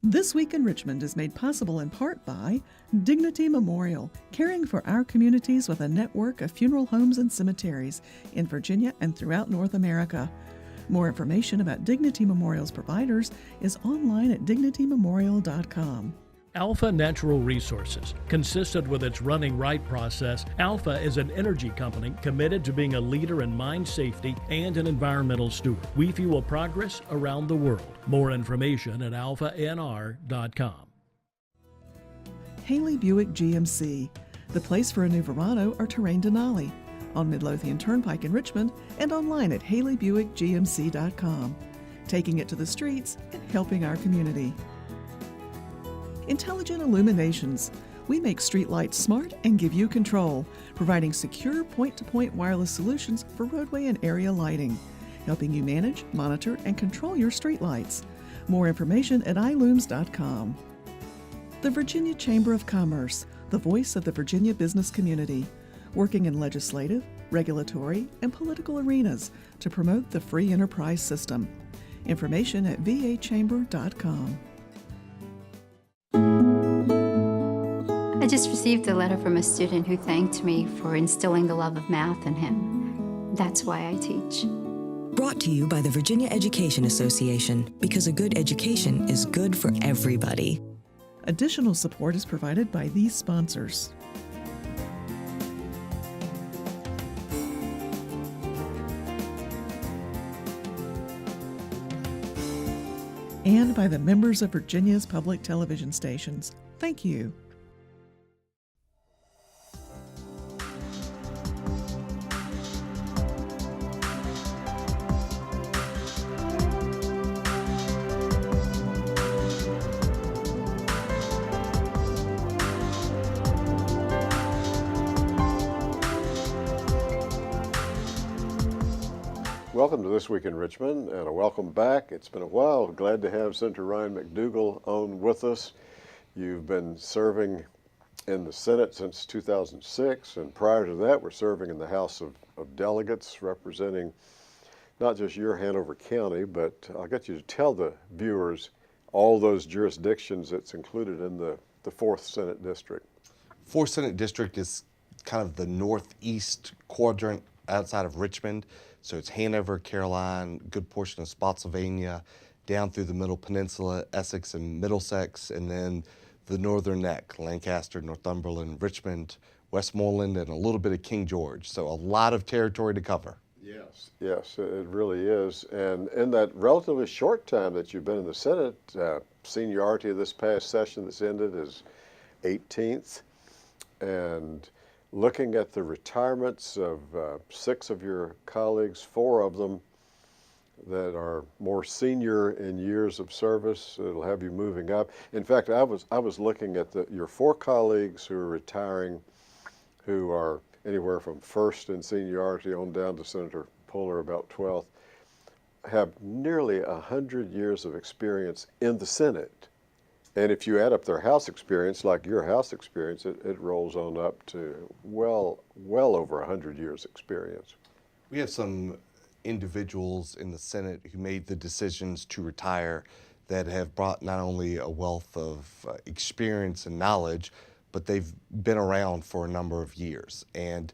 This Week in Richmond is made possible in part by Dignity Memorial, caring for our communities with a network of funeral homes and cemeteries in Virginia and throughout North America. More information about Dignity Memorial's providers is online at dignitymemorial.com. Alpha Natural Resources. Consistent with its Running Right process, Alpha is an energy company committed to being a leader in mine safety and an environmental steward. We fuel progress around the world. More information at alphanr.com. Haley Buick GMC, the place for a new Verano or Terrain Denali, on Midlothian Turnpike in Richmond and online at haleybuickgmc.com. Taking it to the streets and helping our community. Intelligent Illuminations. We make streetlights smart and give you control, providing secure point-to-point wireless solutions for roadway and area lighting, helping you manage, monitor, and control your streetlights. More information at ilooms.com. The Virginia Chamber of Commerce, the voice of the Virginia business community, working in legislative, regulatory, and political arenas to promote the free enterprise system. Information at vachamber.com. I just received a letter from a student who thanked me for instilling the love of math in him. That's why I teach. Brought to you by the Virginia Education Association, because a good education is good for everybody. Additional support is provided by these sponsors. And by the members of Virginia's public television stations. Thank you. Welcome to This Week in Richmond, and a welcome back. It's been a while. Glad to have Senator Ryan McDougle on with us. You've been serving in the Senate since 2006, and prior to that, we're serving in the House of Delegates, representing not just your Hanover County, but I'll get you to tell the viewers all those jurisdictions that's included in the 4th Senate District. 4th Senate District is kind of the northeast quadrant outside of Richmond. So it's Hanover, Caroline, good portion of Spotsylvania, down through the Middle Peninsula, Essex and Middlesex, and then the northern neck, Lancaster, Northumberland, Richmond, Westmoreland, and a little bit of King George. So a lot of territory to cover. Yes, it really is. And in that relatively short time that you've been in the Senate, seniority of this past session that's ended is 18th. And looking at the retirements of 6 of your colleagues, 4 of them that are more senior in years of service, it'll have you moving up. In fact, I was looking at your 4 colleagues who are retiring, who are anywhere from 1st in seniority on down to Senator Puller, about 12th, have nearly 100 years of experience in the Senate. And if you add up their House experience, like your House experience, it rolls on up to well over 100 years experience. We have some individuals in the Senate who made the decisions to retire that have brought not only a wealth of experience and knowledge, but they've been around for a number of years. And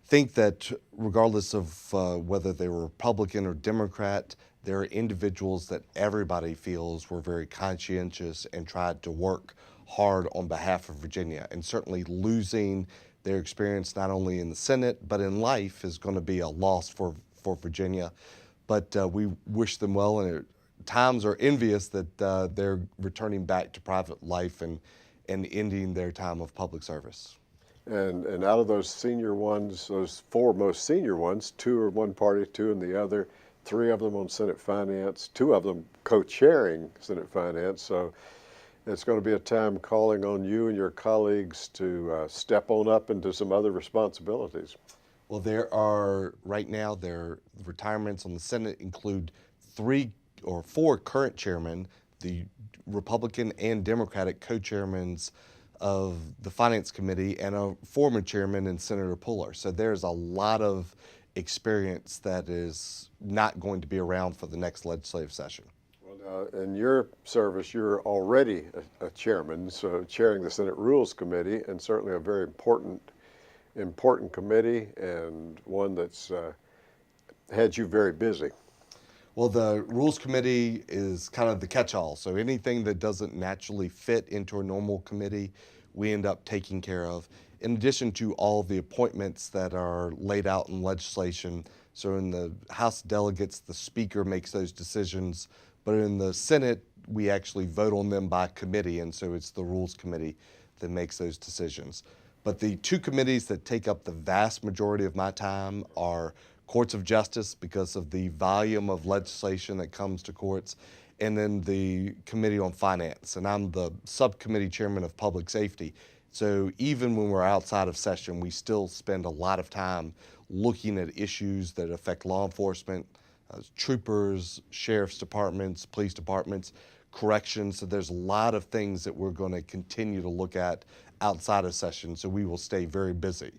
think that regardless of whether they were Republican or Democrat, there are individuals that everybody feels were very conscientious and tried to work hard on behalf of Virginia. And certainly losing their experience not only in the Senate, but in life is going to be a loss for Virginia. But we wish them well, and at times are envious that they're returning back to private life and ending their time of public service. And out of those senior ones, those 4 most senior ones, 2 are one party, 2 in the other, 3 of them on Senate Finance, 2 of them co-chairing Senate Finance. So it's going to be a time calling on you and your colleagues to step on up into some other responsibilities. Well, there are, right now, their retirements on the Senate include 3 or 4 current chairmen, the Republican and Democratic co-chairmans of the Finance Committee, and a former chairman in Senator Puller. So there's a lot of experience that is not going to be around for the next legislative session. Well, In your service, you're already a chairman, so chairing the Senate Rules Committee, and certainly a very important committee, and one that's had you very busy. Well, the Rules Committee is kind of the catch-all, so anything that doesn't naturally fit into a normal committee, we end up taking care of, in addition to all the appointments that are laid out in legislation. So in the House of Delegates, the Speaker makes those decisions, but in the Senate, we actually vote on them by committee, and so it's the Rules Committee that makes those decisions. But the two committees that take up the vast majority of my time are Courts of Justice, because of the volume of legislation that comes to courts, and then the Committee on Finance. And I'm the subcommittee chairman of Public Safety. So even when we're outside of session, we still spend a lot of time looking at issues that affect law enforcement, troopers, sheriff's departments, police departments, corrections. So there's a lot of things that we're going to continue to look at outside of session. So we will stay very busy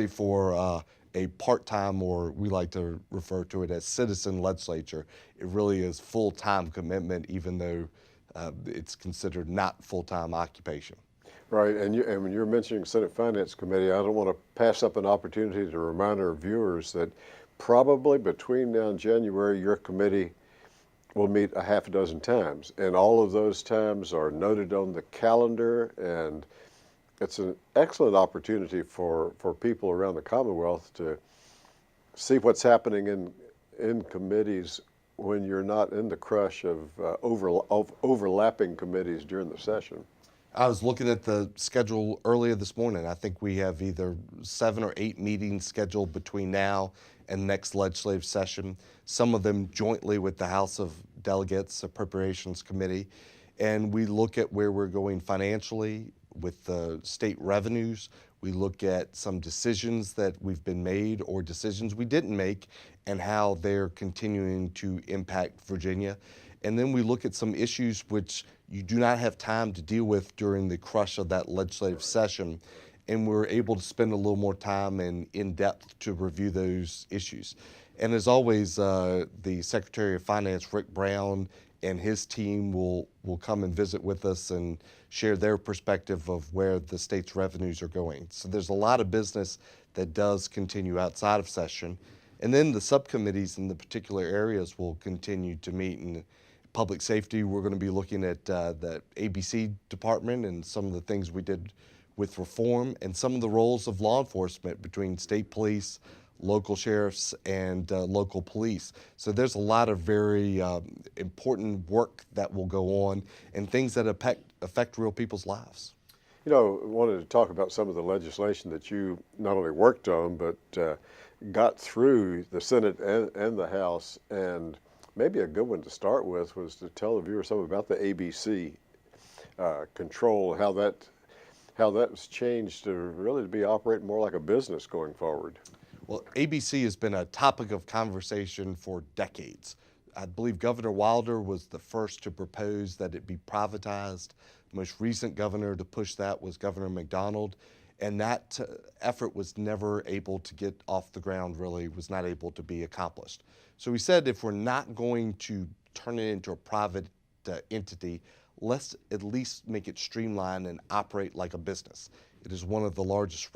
for a part-time, or we like to refer to it as citizen legislature. It really is full-time commitment, even though it's considered not full-time occupation. Right, and when you're mentioning Senate Finance Committee, I don't want to pass up an opportunity to remind our viewers that probably between now and January, your committee will meet a half a dozen times, and all of those times are noted on the calendar, and it's an excellent opportunity for people around the Commonwealth to see what's happening in committees when you're not in the crush of overlapping committees during the session. I was looking at the schedule earlier this morning. I think we have either 7 or 8 meetings scheduled between now and next legislative session, some of them jointly with the House of Delegates Appropriations Committee. And we look at where we're going financially with the state revenues. We look at some decisions that we've been made or decisions we didn't make and how they're continuing to impact Virginia. And then we look at some issues which you do not have time to deal with during the crush of that legislative session. And we're able to spend a little more time and in depth to review those issues. And as always, the Secretary of Finance, Rick Brown, and his team will come and visit with us and share their perspective of where the state's revenues are going. So there's a lot of business that does continue outside of session. And then the subcommittees in the particular areas will continue to meet. In public safety, we're going to be looking at the ABC department and some of the things we did with reform, and some of the roles of law enforcement between state police, local sheriffs, and local police. So there's a lot of very important work that will go on and things that affect real people's lives. You know, I wanted to talk about some of the legislation that you not only worked on, but got through the Senate and the House. And maybe a good one to start with was to tell the viewers something about the ABC control, how that was changed to really be operating more like a business going forward. Well, ABC has been a topic of conversation for decades. I believe Governor Wilder was the first to propose that it be privatized. The most recent governor to push that was Governor McDougle, and that effort was never able to get off the ground, really was not able to be accomplished. So we said if we're not going to turn it into a private entity, let's at least make it streamlined and operate like a business. It is one of the largest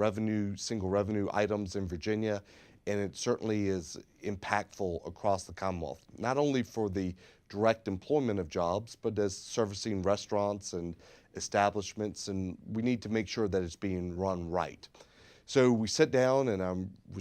single revenue items in Virginia, and it certainly is impactful across the Commonwealth, not only for the direct employment of jobs, but as servicing restaurants and establishments, and we need to make sure that it's being run right. So we sat down, and I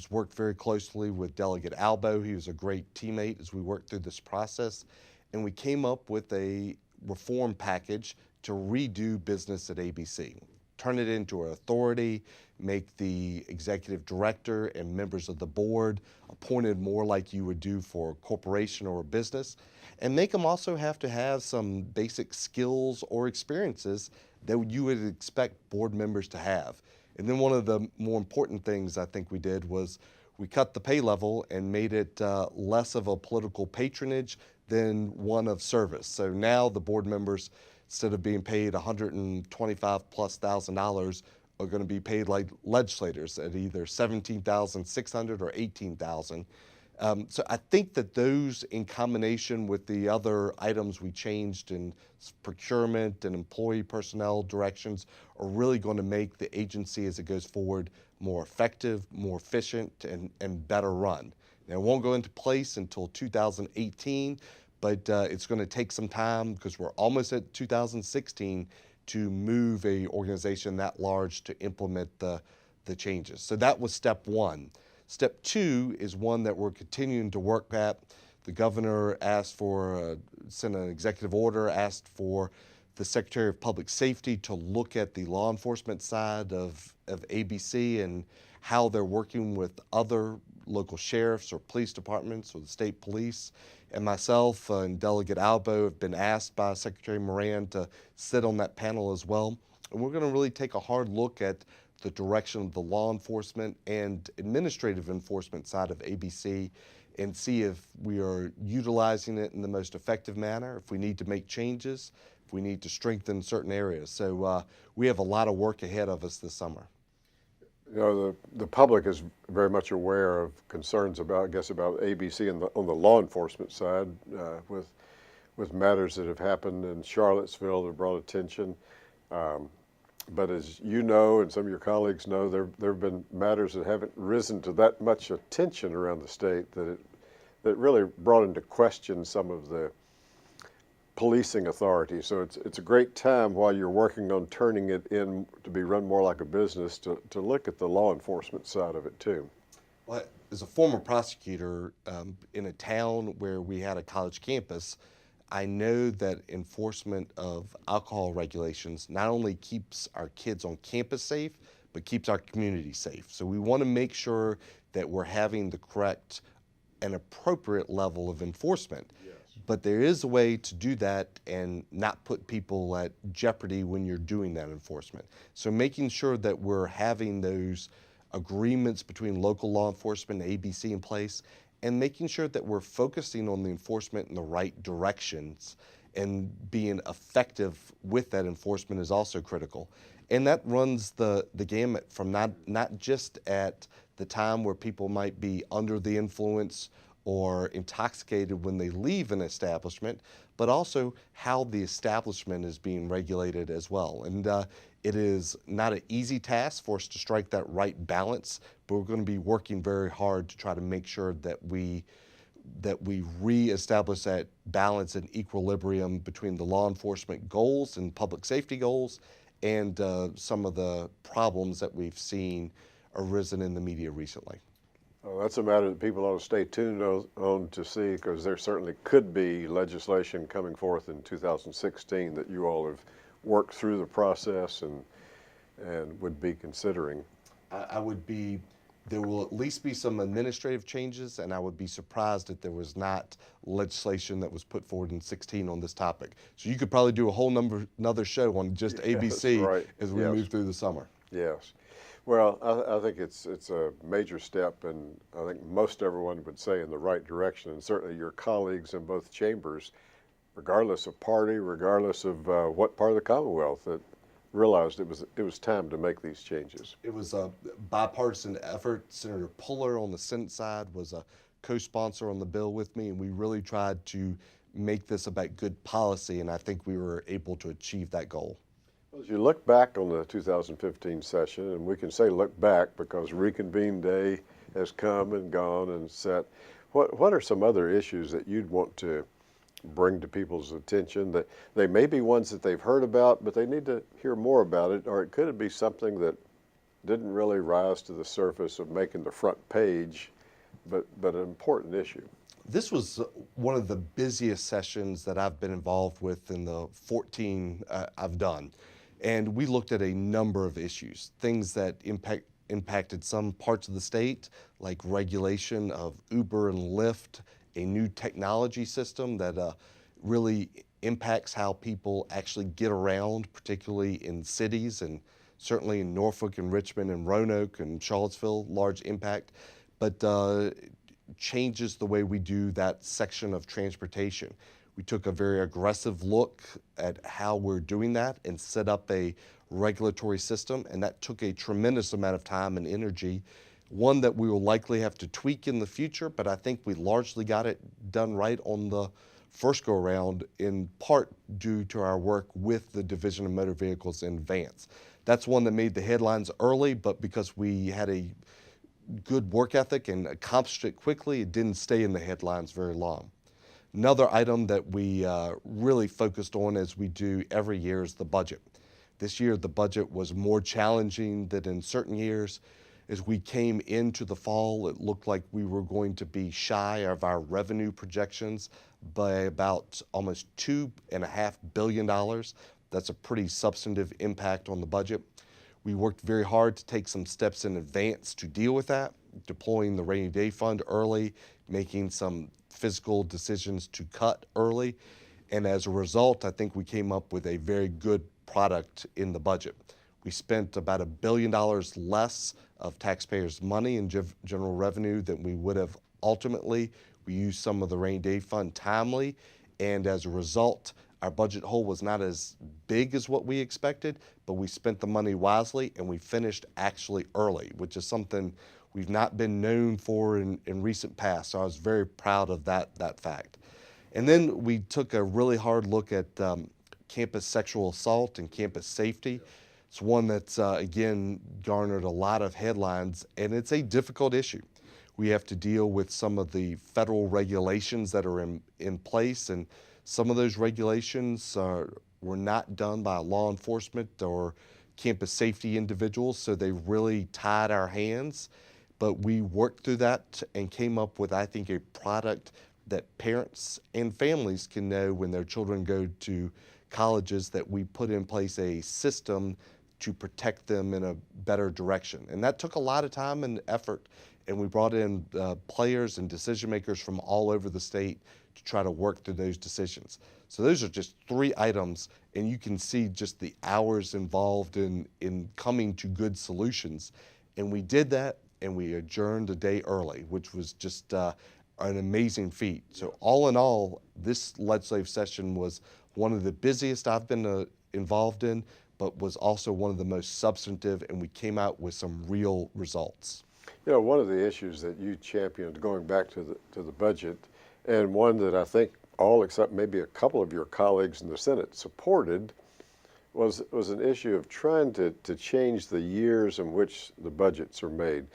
worked very closely with Delegate Albo. He was a great teammate as we worked through this process, and we came up with a reform package to redo business at ABC. Turn it into an authority, make the executive director and members of the board appointed more like you would do for a corporation or a business, and make them also have to have some basic skills or experiences that you would expect board members to have. And then one of the more important things I think we did was we cut the pay level and made it less of a political patronage than one of service. So now the board members, instead of being paid $125,000+ are going to be paid like legislators at either $17,600 or $18,000. So I think that those, in combination with the other items we changed in procurement and employee personnel directions, are really going to make the agency as it goes forward more effective, more efficient, and better run. Now, it won't go into place until 2018, but it's going to take some time because we're almost at 2016 to move a organization that large to implement the changes. So that was step one. Step two is one that we're continuing to work at. The governor sent an executive order, asked for the Secretary of Public Safety to look at the law enforcement side of ABC and how they're working with other local sheriffs or police departments or the state police. And myself and Delegate Albo have been asked by Secretary Moran to sit on that panel as well. And we're going to really take a hard look at the direction of the law enforcement and administrative enforcement side of ABC and see if we are utilizing it in the most effective manner, if we need to make changes, if we need to strengthen certain areas. So we have a lot of work ahead of us this summer. You know, the public is very much aware of concerns about ABC on the law enforcement side with matters that have happened in Charlottesville that brought attention. But as you know, and some of your colleagues know, there have been matters that haven't risen to that much attention around the state that really brought into question some of the policing authority. So it's a great time while you're working on turning it in to be run more like a business to look at the law enforcement side of it too. Well, as a former prosecutor in a town where we had a college campus, I know that enforcement of alcohol regulations not only keeps our kids on campus safe, but keeps our community safe. So we want to make sure that we're having the correct and appropriate level of enforcement. Yes. But there is a way to do that and not put people at jeopardy when you're doing that enforcement. So making sure that we're having those agreements between local law enforcement and ABC in place, and making sure that we're focusing on the enforcement in the right directions and being effective with that enforcement is also critical. And that runs the gamut from not just at the time where people might be under the influence or intoxicated when they leave an establishment, but also how the establishment is being regulated as well. And it is not an easy task for us to strike that right balance, but we're going to be working very hard to try to make sure that we reestablish that balance and equilibrium between the law enforcement goals and public safety goals and some of the problems that we've seen arisen in the media recently. Oh, that's a matter that people ought to stay tuned on to see, because there certainly could be legislation coming forth in 2016 that you all have worked through the process and would be considering. There will at least be some administrative changes, and I would be surprised if there was not legislation that was put forward in 16 on this topic. So you could probably do a whole another show on just ABC right. As we move through the summer. Yes. Well, I think it's a major step, and I think most everyone would say in the right direction, and certainly your colleagues in both chambers, regardless of party, regardless of what part of the Commonwealth, that realized it was time to make these changes. It was a bipartisan effort. Senator Puller on the Senate side was a co-sponsor on the bill with me, and we really tried to make this about good policy, and I think we were able to achieve that goal. As you look back on the 2015 session, and we can say look back because reconvene day has come and gone and set, what are some other issues that you'd want to bring to people's attention that they may be ones that they've heard about, but they need to hear more about it, or it could be something that didn't really rise to the surface of making the front page, but an important issue? This was one of the busiest sessions that I've been involved with in the 14 I've done. And we looked at a number of issues, things that impacted some parts of the state, like regulation of Uber and Lyft, a new technology system that really impacts how people actually get around, particularly in cities, and certainly in Norfolk and Richmond and Roanoke and Charlottesville, large impact, but changes the way we do that section of transportation. We took a very aggressive look at how we're doing that and set up a regulatory system, and that took a tremendous amount of time and energy. one that we will likely have to tweak in the future, but I think we largely got it done right on the first go around, in part due to our work with the Division of Motor Vehicles in advance. That's one that made the headlines early, but because we had a good work ethic and accomplished it quickly, it didn't stay in the headlines very long. Another item that we really focused on, as we do every year, is the budget. This year, the budget was more challenging than in certain years. As we came into the fall, it looked like we were going to be shy of our revenue projections by about almost $2.5 billion. That's a pretty substantive impact on the budget. We worked very hard to take some steps in advance to deal with that, deploying the rainy day fund early, making some physical decisions to cut early. And as a result, I think we came up with a very good product in the budget. We spent about $1 billion less of taxpayers' money in general revenue than we would have ultimately. We used some of the rainy day fund timely, and as a result, our budget hole was not as big as what we expected, but we spent the money wisely and we finished actually early, which is something we've not been known for in recent past. So I was very proud of that fact. And then we took a really hard look at campus sexual assault and campus safety. It's one that's, again, garnered a lot of headlines, and it's a difficult issue. We have to deal with some of the federal regulations that are in place, and some of those regulations were not done by law enforcement or campus safety individuals, so they really tied our hands. But we worked through that and came up with, I think, a product that parents and families can know when their children go to colleges, that we put in place a system to protect them in a better direction. And that took a lot of time and effort, and we brought in players and decision makers from all over the state to try to work through those decisions. So those are just 3 items, and you can see just the hours involved in coming to good solutions. And we did that, and we adjourned a day early, which was just an amazing feat. So all in all, this legislative session was one of the busiest I've been involved in, but was also one of the most substantive, and we came out with some real results. You know, one of the issues that you championed, going back to the budget, and one that I think all except maybe a couple of your colleagues in the Senate supported, was an issue of trying to change the years in which the budgets are made.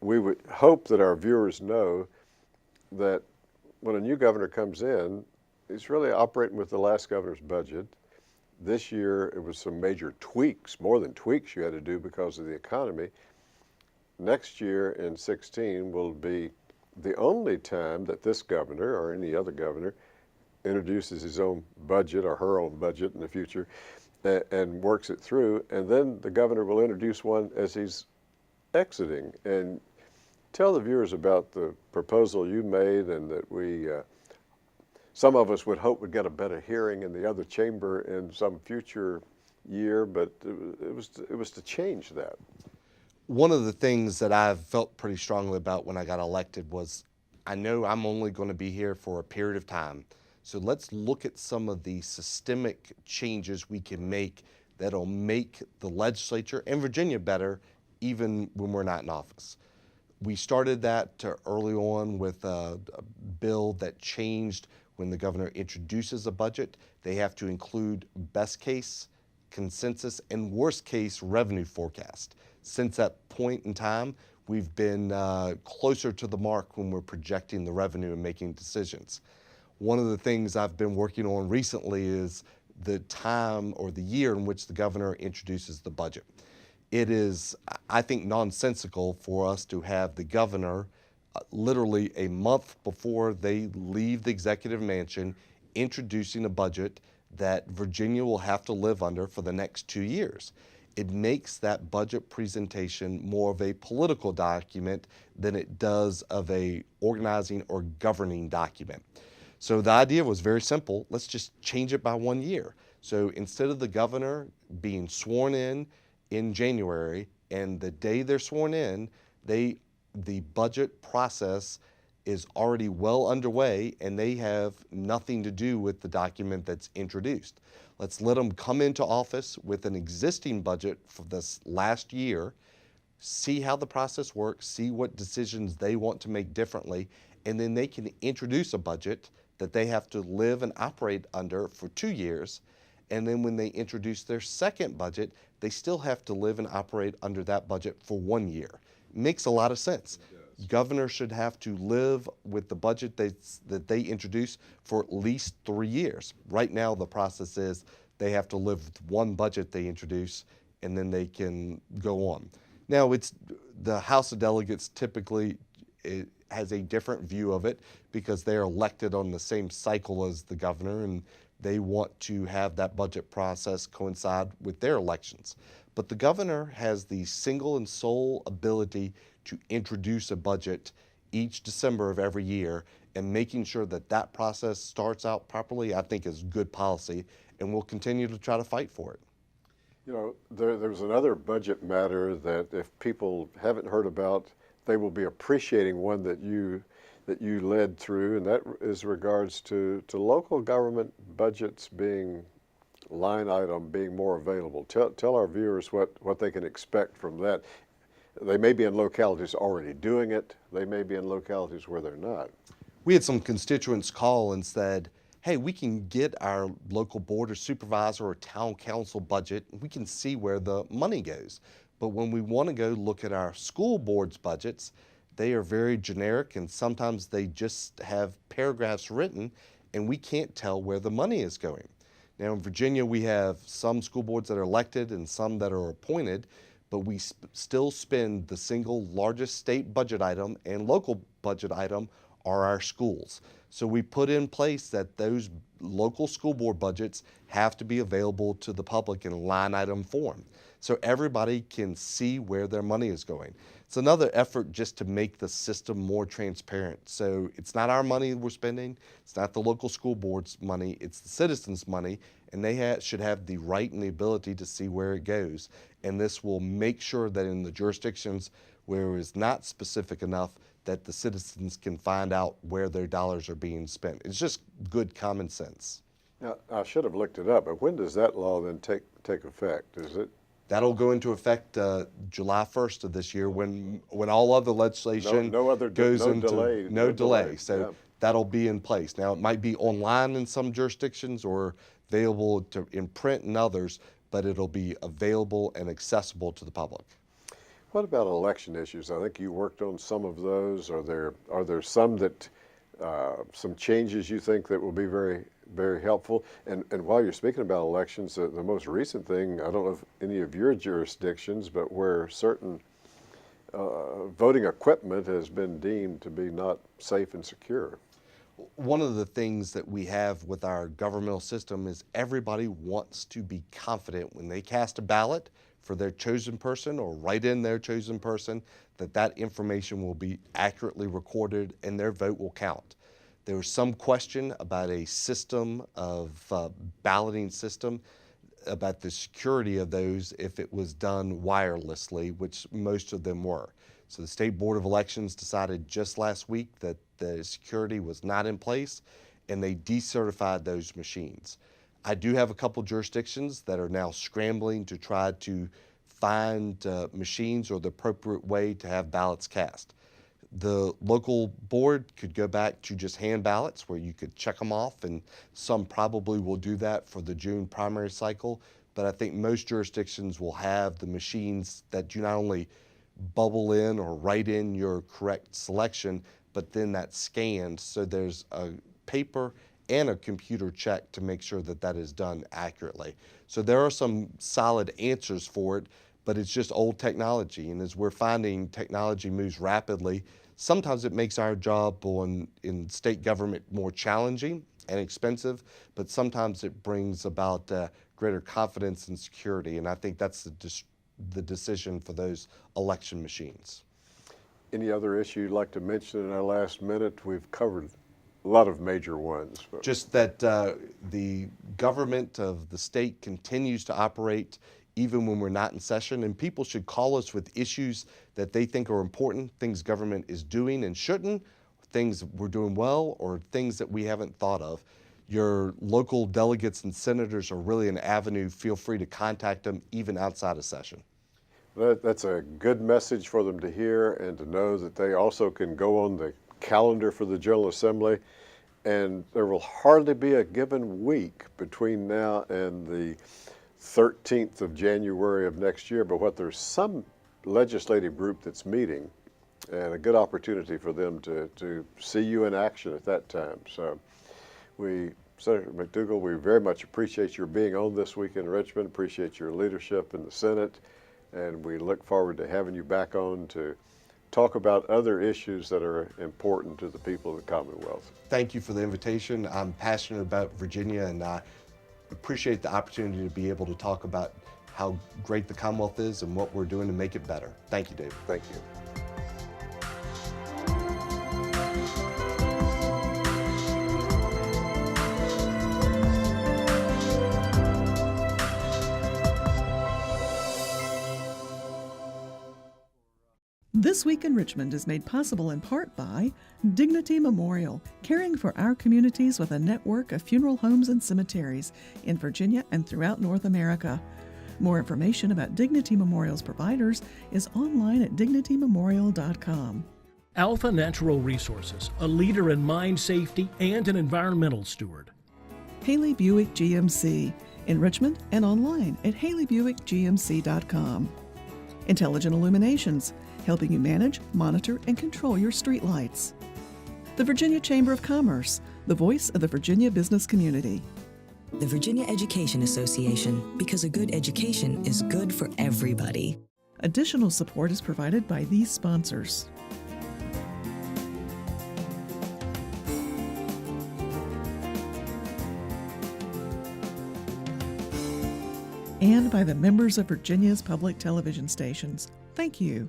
We would hope that our viewers know that when a new governor comes in, he's really operating with the last governor's budget. This year, it was some major tweaks, more than tweaks you had to do because of the economy. Next year in 16 will be the only time that this governor or any other governor introduces his own budget or her own budget in the future and works it through. And then the governor will introduce one as he's exiting. And tell the viewers about the proposal you made, and that we, some of us would hope would get a better hearing in the other chamber in some future year, but it was to change that. One of the things that I've felt pretty strongly about when I got elected was, I know I'm only going to be here for a period of time, so let's look at some of the systemic changes we can make that'll make the legislature and Virginia better even when we're not in office. We started that early on with a bill that changed when the governor introduces a budget. They have to include best case, consensus, and worst case revenue forecast. Since that point in time, we've been closer to the mark when we're projecting the revenue and making decisions. One of the things I've been working on recently is the time or the year in which the governor introduces the budget. It is, I think, nonsensical for us to have the governor literally a month before they leave the executive mansion introducing a budget that Virginia will have to live under for the next 2 years. It makes that budget presentation more of a political document than it does of a organizing or governing document. So the idea was very simple. Let's just change it by 1 year. So instead of the governor being sworn in January, and the day they're sworn in, the budget process is already well underway, and they have nothing to do with the document that's introduced. Let's let them come into office with an existing budget for this last year, see how the process works, see what decisions they want to make differently, and then they can introduce a budget that they have to live and operate under for 2 years. And then when they introduce their second budget, they still have to live and operate under that budget for 1 year. Makes a lot of sense. Governors should have to live with the budget that they introduce for at least 3 years. Right now, the process is they have to live with one budget they introduce, and then they can go on. Now, it's the House of Delegates typically has a different view of it because they're elected on the same cycle as the governor, and they want to have that budget process coincide with their elections. But the governor has the single and sole ability to introduce a budget each December of every year, and making sure that that process starts out properly, I think, is good policy, and we'll continue to try to fight for it. You know, there's another budget matter that if people haven't heard about, they will be appreciating one that you led through, and that is regards to local government budgets being line item being more available. Tell our viewers what they can expect from that. They may be in localities already doing it. They may be in localities where they're not. We had some constituents call and said, hey, we can get our local board or supervisor or town council budget, we can see where the money goes. But when we want to go look at our school board's budgets, they are very generic, and sometimes they just have paragraphs written and we can't tell where the money is going. Now in Virginia, we have some school boards that are elected and some that are appointed, but we still spend the single largest state budget item and local budget item are our schools. So we put in place that those local school board budgets have to be available to the public in line item form, so everybody can see where their money is going. It's another effort just to make the system more transparent. So it's not our money we're spending, it's not the local school board's money, it's the citizens' money, and they should have the right and the ability to see where it goes. And this will make sure that in the jurisdictions where it is not specific enough, that the citizens can find out where their dollars are being spent. It's just good common sense. Now, I should have looked it up, but when does that law then take effect? Is it? That'll go into effect July 1st of this year when all other legislation goes into delay. No delay. So yeah. That'll be in place. Now it might be online in some jurisdictions or available in print in others, but it'll be available and accessible to the public. What about election issues? I think you worked on some of those. Are there some that some changes you think that will be very, very helpful? And while you're speaking about elections, the most recent thing, I don't know if any of your jurisdictions, but where certain voting equipment has been deemed to be not safe and secure. One of the things that we have with our governmental system is everybody wants to be confident when they cast a ballot for their chosen person or write in their chosen person, that information will be accurately recorded and their vote will count. There was some question about a system of balloting system, about the security of those if it was done wirelessly, which most of them were. So the State Board of Elections decided just last week that the security was not in place, and they decertified those machines. I do have a couple jurisdictions that are now scrambling to try to find machines or the appropriate way to have ballots cast. The local board could go back to just hand ballots where you could check them off, and some probably will do that for the June primary cycle, but I think most jurisdictions will have the machines that do not only bubble in or write in your correct selection, but then that's scanned, so there's a paper and a computer check to make sure that that is done accurately. So there are some solid answers for it, but it's just old technology. And as we're finding technology moves rapidly, sometimes it makes our job in state government more challenging and expensive, but sometimes it brings about greater confidence and security. And I think that's the decision for those election machines. Any other issue you'd like to mention in our last minute? We've covered a lot of major ones. But. Just that the government of the state continues to operate even when we're not in session, and people should call us with issues that they think are important, things government is doing and shouldn't, things we're doing well, or things that we haven't thought of. Your local delegates and senators are really an avenue. Feel free to contact them even outside of session. That's a good message for them to hear, and to know that they also can go on the calendar for the General Assembly. And there will hardly be a given week between now and the 13th of January of next year, but there's some legislative group that's meeting, and a good opportunity for them to see you in action at that time. So Senator McDougle, we very much appreciate your being on this week in Richmond, appreciate your leadership in the Senate, and we look forward to having you back on to talk about other issues that are important to the people of the Commonwealth. Thank you for the invitation. I'm passionate about Virginia, and I appreciate the opportunity to be able to talk about how great the Commonwealth is and what we're doing to make it better. Thank you, David. Thank you. This Week in Richmond is made possible in part by Dignity Memorial, caring for our communities with a network of funeral homes and cemeteries in Virginia and throughout North America. More information about Dignity Memorial's providers is online at dignitymemorial.com. Alpha Natural Resources, a leader in mine safety and an environmental steward. Haley Buick GMC in Richmond and online at haleybuickgmc.com. Intelligent Illuminations, helping you manage, monitor, and control your streetlights. The Virginia Chamber of Commerce, the voice of the Virginia business community. The Virginia Education Association, because a good education is good for everybody. Additional support is provided by these sponsors. And by the members of Virginia's public television stations. Thank you.